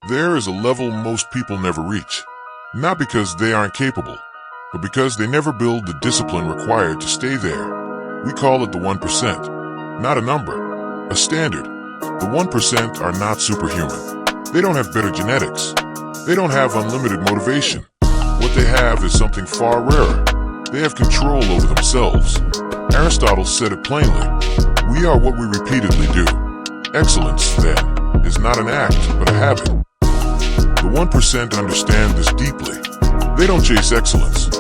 There is a level most people never reach. Not because they aren't capable, but because they never build the discipline required to stay there. We call it the 1%. Not a number, a standard. The 1% are not superhuman. They don't have better genetics. They don't have unlimited motivation. What they have is something far rarer. They have control over themselves. Aristotle said it plainly. We are what we repeatedly do. Excellence, then, is not an act, but a habit. The 1% understand this deeply. They don't chase excellence.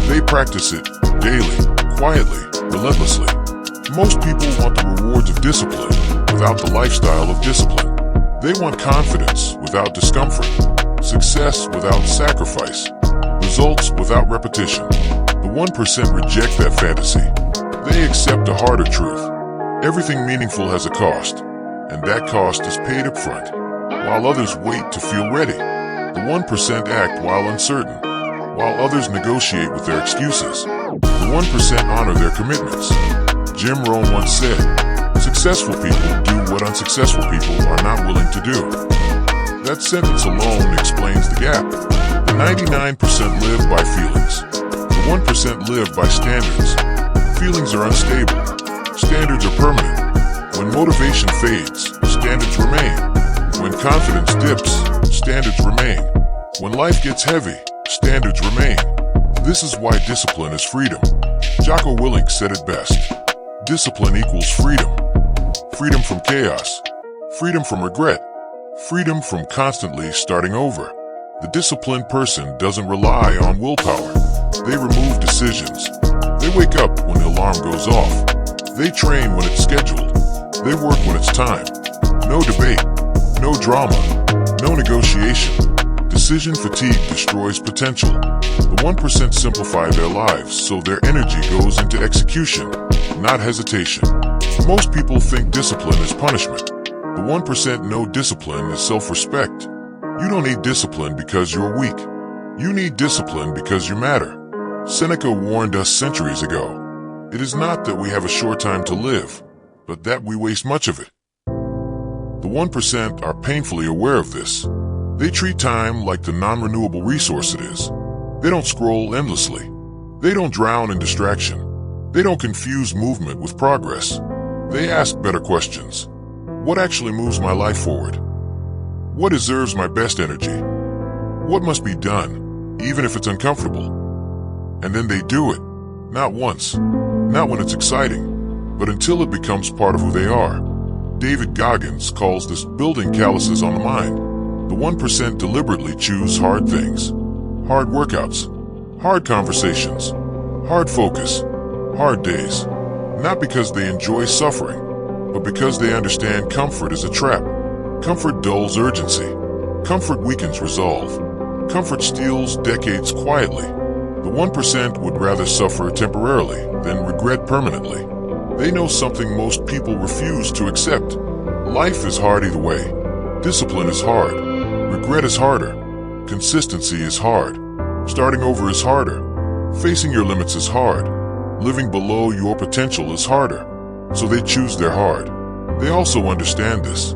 They practice it daily, quietly, relentlessly. Most people want the rewards of discipline without the lifestyle of discipline. They want confidence without discomfort, success without sacrifice, results without repetition. The 1% reject that fantasy. They accept a harder truth. Everything meaningful has a cost, and that cost is paid up front, while others wait to feel ready. The 1% act while uncertain, while others negotiate with their excuses. The 1% honor their commitments. Rohn once said, "Successful people do what unsuccessful people are not willing to do." That sentence alone explains the gap. The 99% live by feelings. The 1% live by standards. Feelings are unstable. Standards are permanent. When motivation fades, standards remain. When confidence dips, standards remain. When life gets heavy, standards remain. This is why discipline is freedom. Jocko Willink said it best. Discipline equals freedom. Freedom from chaos. Freedom from regret. Freedom from constantly starting over. The disciplined person doesn't rely on willpower. They remove decisions. They wake up when the alarm goes off. They train when it's scheduled. They work when it's time. No debate. No drama. No negotiation. Decision fatigue destroys potential. The 1% simplify their lives so their energy goes into execution, not hesitation. Most people think discipline is punishment. The 1% know discipline is self-respect. You don't need discipline because you're weak. You need discipline because you matter. Seneca warned us centuries ago. It is not that we have a short time to live, but that we waste much of it. The 1% are painfully aware of this. They treat time like the non-renewable resource it is. They don't scroll endlessly. They don't drown in distraction. They don't confuse movement with progress. They ask better questions. What actually moves my life forward? What deserves my best energy? What must be done, even if it's uncomfortable? And then they do it. Not once, not when it's exciting, but until it becomes part of who they are. David Goggins calls this building calluses on the mind. The 1% deliberately choose hard things. Hard workouts, hard conversations, hard focus, hard days. Not because they enjoy suffering, but because they understand comfort is a trap. Comfort dulls urgency. Comfort weakens resolve. Comfort steals decades quietly. The 1% would rather suffer temporarily than regret permanently. They know something most people refuse to accept. Life is hard either way. Discipline is hard. Regret is harder. Consistency is hard. Starting over is harder. Facing your limits is hard. Living below your potential is harder. So they choose their hard. They also understand this.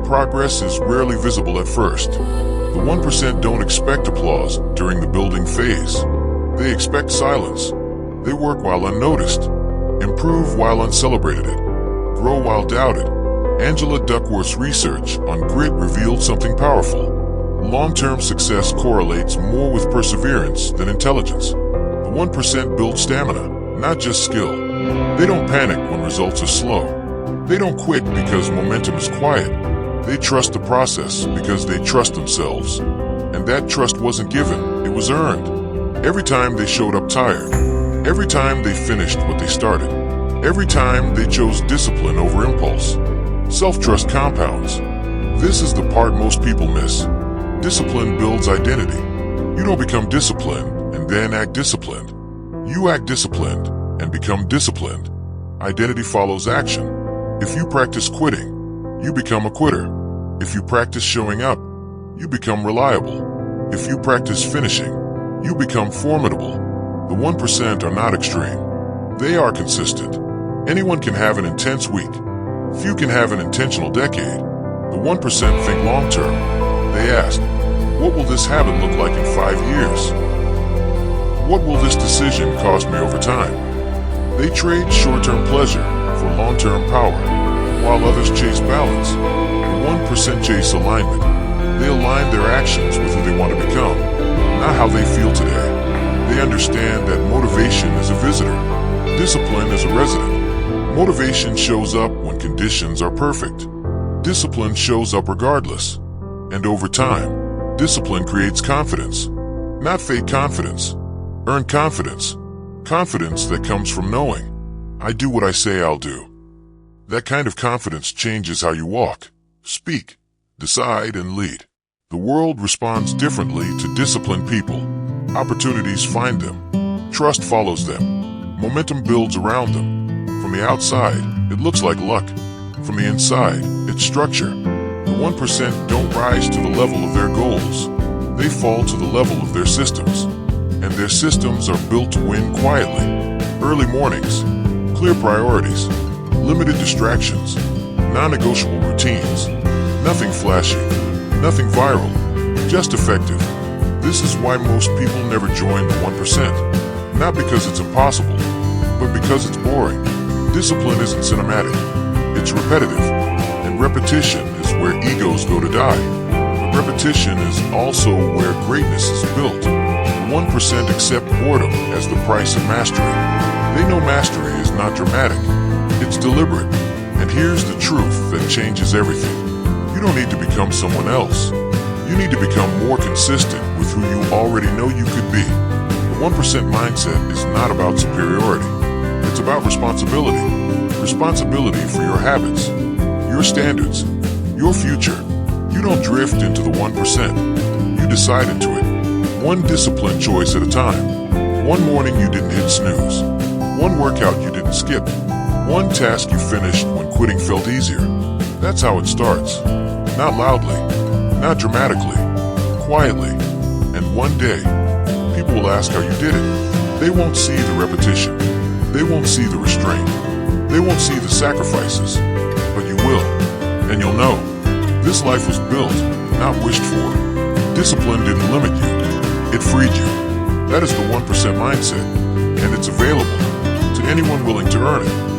Progress is rarely visible at first. The 1% don't expect applause during the building phase. They expect silence. They work while unnoticed. Improve while uncelebrated, grow while doubted. Angela Duckworth's research on grit revealed something powerful. Long-term success correlates more with perseverance than intelligence. The 1% build stamina, not just skill. They don't panic when results are slow. They don't quit because momentum is quiet. They trust the process because they trust themselves. And that trust wasn't given, it was earned. Every time they showed up tired. Every time they finished what they started. Every time they chose discipline over impulse. Self-trust compounds. This is the part most people miss. Discipline builds identity. You don't become disciplined and then act disciplined. You act disciplined and become disciplined. Identity follows action. If you practice quitting, you become a quitter. If you practice showing up, you become reliable. If you practice finishing, you become formidable. The 1% are not extreme. They are consistent. Anyone can have an intense week. Few can have an intentional decade. The 1% think long-term. They ask, what will this habit look like in 5 years? What will this decision cost me over time? They trade short-term pleasure for long-term power, while others chase balance. The 1% chase alignment. They align their actions with who they want to become, not how they feel today. They understand that motivation is a visitor, discipline is a resident. Motivation shows up when conditions are perfect. Discipline shows up regardless. And over time, discipline creates confidence. Not fake confidence. Earn confidence. Confidence that comes from knowing, I do what I say I'll do. That kind of confidence changes how you walk, speak, decide, and lead. The world responds differently to disciplined people. Opportunities find them. Trust follows them. Momentum builds around them. From the outside, it looks like luck. From the inside, it's structure. The 1% don't rise to the level of their goals. They fall to the level of their systems. And their systems are built to win quietly. Early mornings, clear priorities, limited distractions, non-negotiable routines, nothing flashy, nothing viral, just effective. This is why most people never join the 1%. Not because it's impossible, but because it's boring. Discipline isn't cinematic, it's repetitive. And repetition is where egos go to die. But repetition is also where greatness is built. 1% accept boredom as the price of mastery. They know mastery is not dramatic, it's deliberate. And here's the truth that changes everything. You don't need to become someone else. You need to become more consistent with who you already know you could be. The 1% mindset is not about superiority. It's about responsibility. Responsibility for your habits, your standards, your future. You don't drift into the 1%. You decide into it. One disciplined choice at a time. One morning you didn't hit snooze. One workout you didn't skip. One task you finished when quitting felt easier. That's how it starts. Not loudly, not dramatically, quietly. And one day, people will ask how you did it. They won't see the repetition. They won't see the restraint. They won't see the sacrifices. But you will. And you'll know. This life was built, not wished for. Discipline didn't limit you. It freed you. That is the 1% mindset, and it's available to anyone willing to earn it.